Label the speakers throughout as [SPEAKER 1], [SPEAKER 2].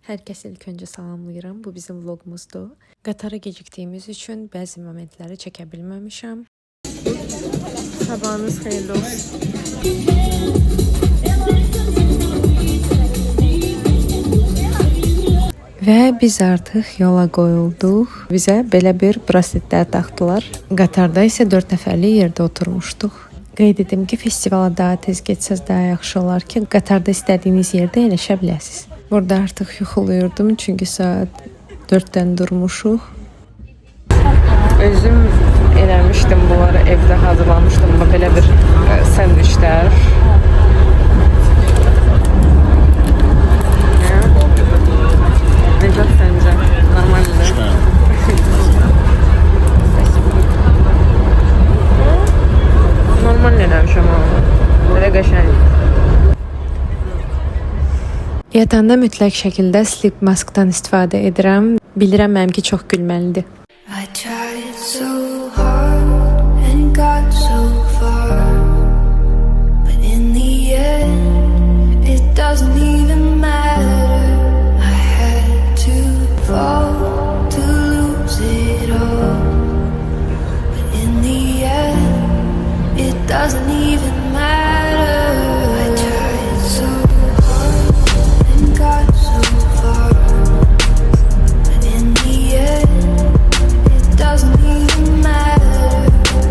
[SPEAKER 1] Hər kəsi ilk öncə salamlayıram. Bu bizim vlogumuzdur. Qatara gecikdiyimiz üçün bəzi momentləri çəkə bilməmişəm. Sabahınız xeyirli olsun. Və biz artıq yola qoyulduq. Bizə belə bir brasetlər taxdılar. Qatarda isə 4 nəfərlik yerdə oturmuşduq. Qeyd edim ki, festivala daha tez getsəz daha yaxşı olar ki, qatarda istədiyiniz yerdə əyləşə biləsiniz. Burada artıq yuxulayırdım çünki saat 4-dən durmuşuq. Özüm eləmişdim bunları, evdə hazırlamışdım. Belə bir sandviçlər. Necə səncə? Normaldir. Normal eləmişəm ama. Belə qəşəng. Yatanda mütləq şəkildə sleep maskdan istifadə edirəm. Bilirəm mənimki çox gülməlidir.
[SPEAKER 2] I tried so hard and got so far, but in the end it doesn't even matter. I had to fall to lose it all, but in the end it doesn't even matter. I tried so hard and got so far, but in the end it doesn't even matter.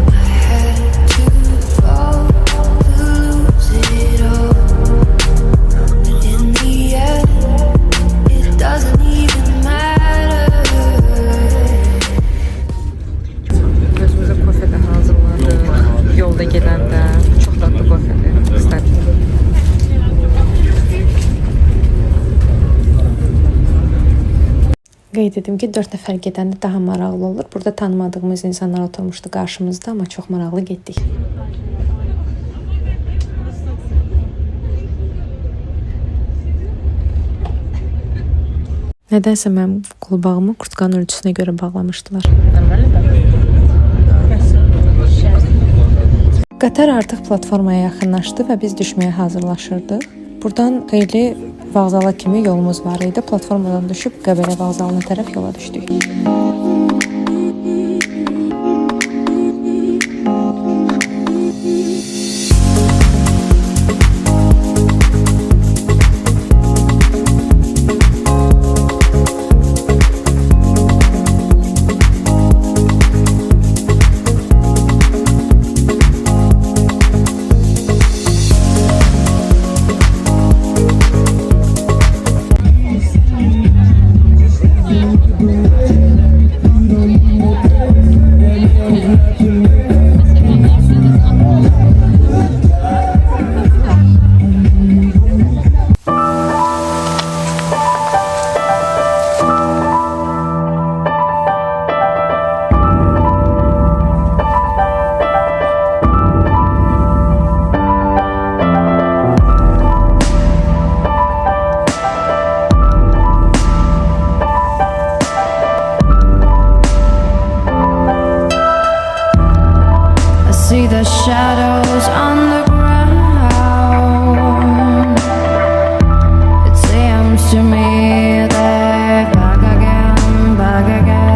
[SPEAKER 2] I had to fall to lose it all, but in the end it doesn't even matter.
[SPEAKER 1] Özümüzə kofe də hazırladık. Yolda gedəndə çox dadlı kofedir. İstədim. Qeyd edim ki, 4 nəfər gedəndə daha maraqlı olur. Burada tanımadığımız insanlar oturmuşdu qarşımızda, amma çox maraqlı getdik. Nədənsə mənim qolbağımı kurtkanın ölçüsünə görə bağlamışdılar. Qatar artıq platformaya yaxınlaşdı və biz düşməyə hazırlaşırdıq. Buradan xeyli vağzala kimi yolumuz var idi. Platformadan düşüb Qəbələ vağzalına tərəf yola düşdük.
[SPEAKER 2] See the shadows on the ground. It seems to me they're back again, back again.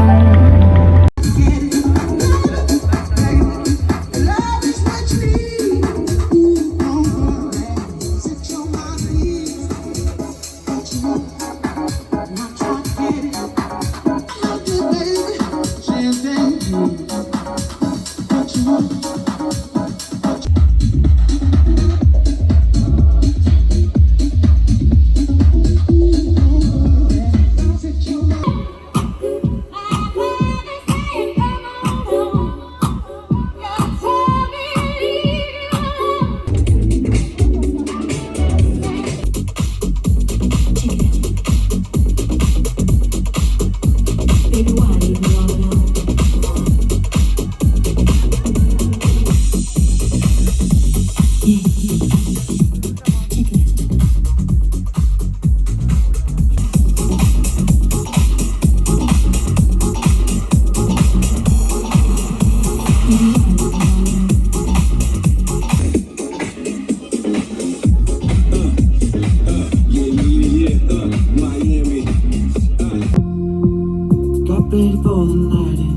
[SPEAKER 3] ready for the night in.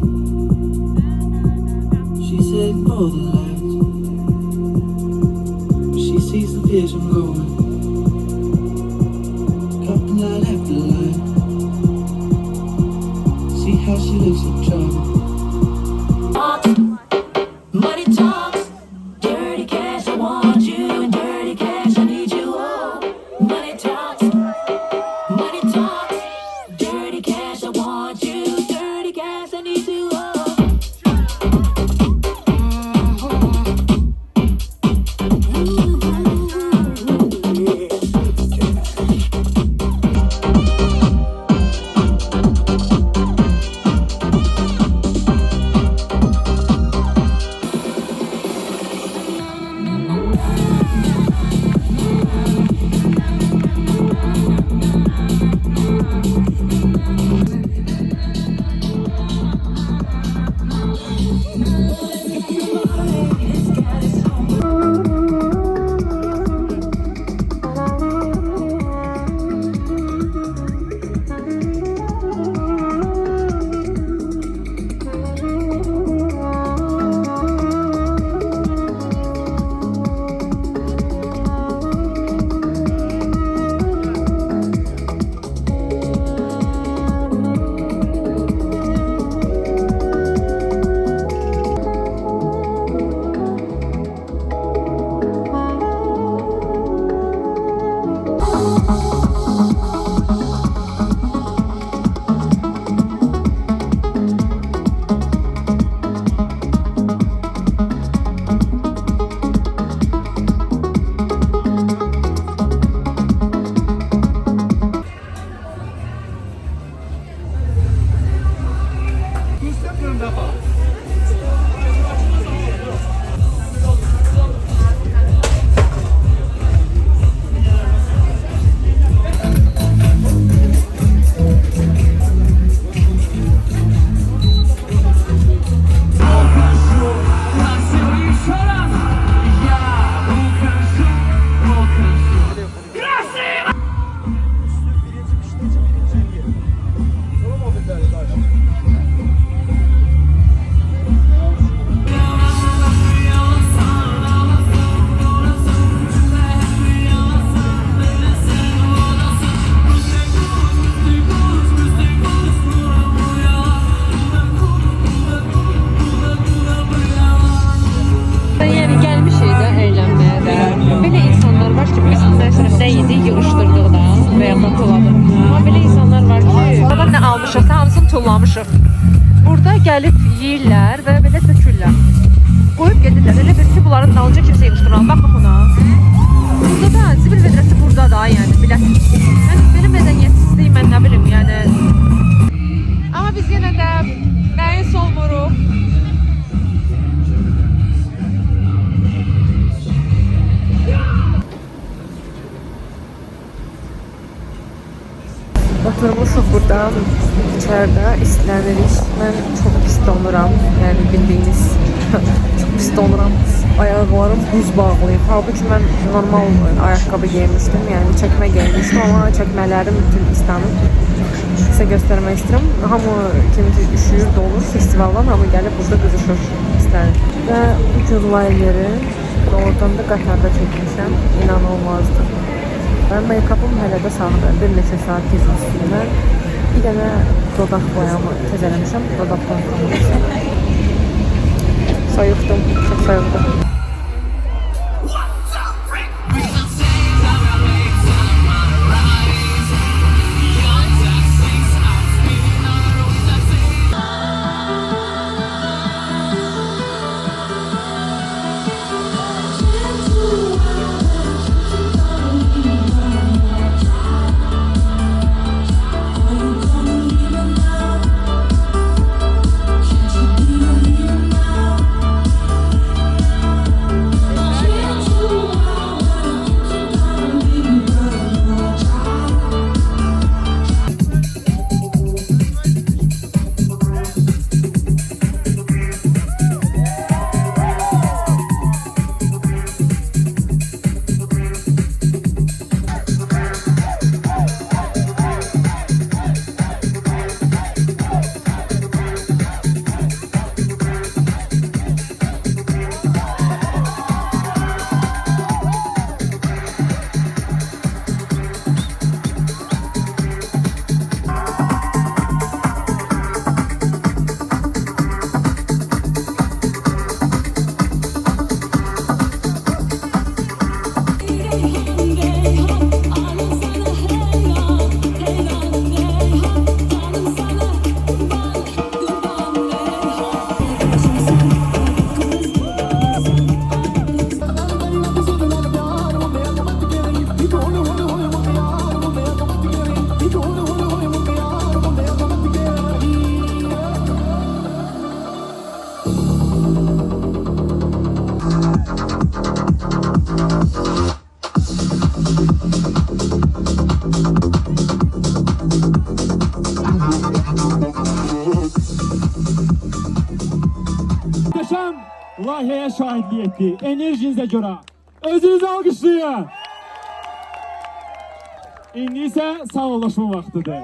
[SPEAKER 3] She said for the lights. She sees the vision going. Couple light after light. See how she looks in trouble.
[SPEAKER 4] Money talks, dirty cash, I want you, and dirty cash, I need you. Oh, money talks, dirty cash, I want you, dirty cash, I need you. Oh.
[SPEAKER 1] Yeri gelmişik də əylənməyə də. Belə insanlar var ki, biz məsələn nə yedik yığışdırdıq da və ya batuladı. Amma belə insanlar var ki, adam nə almışıq, hamısını tullamışıq. Burada gəlib yeyirlər və belə tökürlər. Qoyub gedirlər. Elə bir ki, bunların dalınca kimsə yığışdıran. Baxın buna. Burada da zibil vedrəsi burada da, yəni biləsiniz. Yəni belə mədəniyyətsizlik mən nə bilim, yəni. Amma biz yenə də nəyin solmuruq? Oturmuşuq burada içeride islenirik. Ben çok pis donuram. Yani bildiğiniz çok pis donuram. Ayaklarım buz bağlayıb. Halbuki ben normal ayakkabı giymiştim. Yani çəkmə giymiştim ama çəkmələrim bütün islanıb. Size göstermek istedim. Hamı kimisi üşüyür, dolur festivaldan, hamı gelip burada qızışır islenir. Ve bu cürlayları doğrudan da Qatarda çekmişəm. İnanılmazdır. Ben make-up'ım hələ də sağdır. Bir neçə saat keçmişdim. Bir dənə dodaq boyamı təzələmişəm. Dodaq boyamı. Soyuqdum. Çox soyuqdum.
[SPEAKER 5] layihəyə şahidlik etdi. Enerjinizə görə özünüzü alqışlayın. İndi isə sağollaşma vaxtıdır.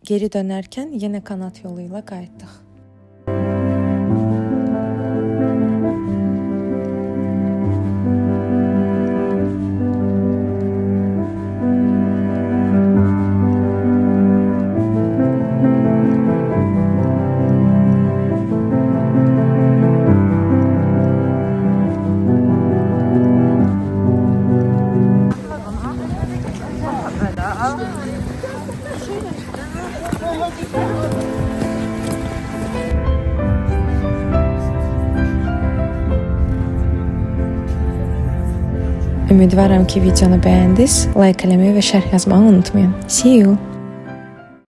[SPEAKER 1] Geri dönerken yine kanat yoluyla qayıtdıq. Ümidvaram ki videonu bəyəndiniz. Like eləməyi və şərh yazmağı unutmayın. See you.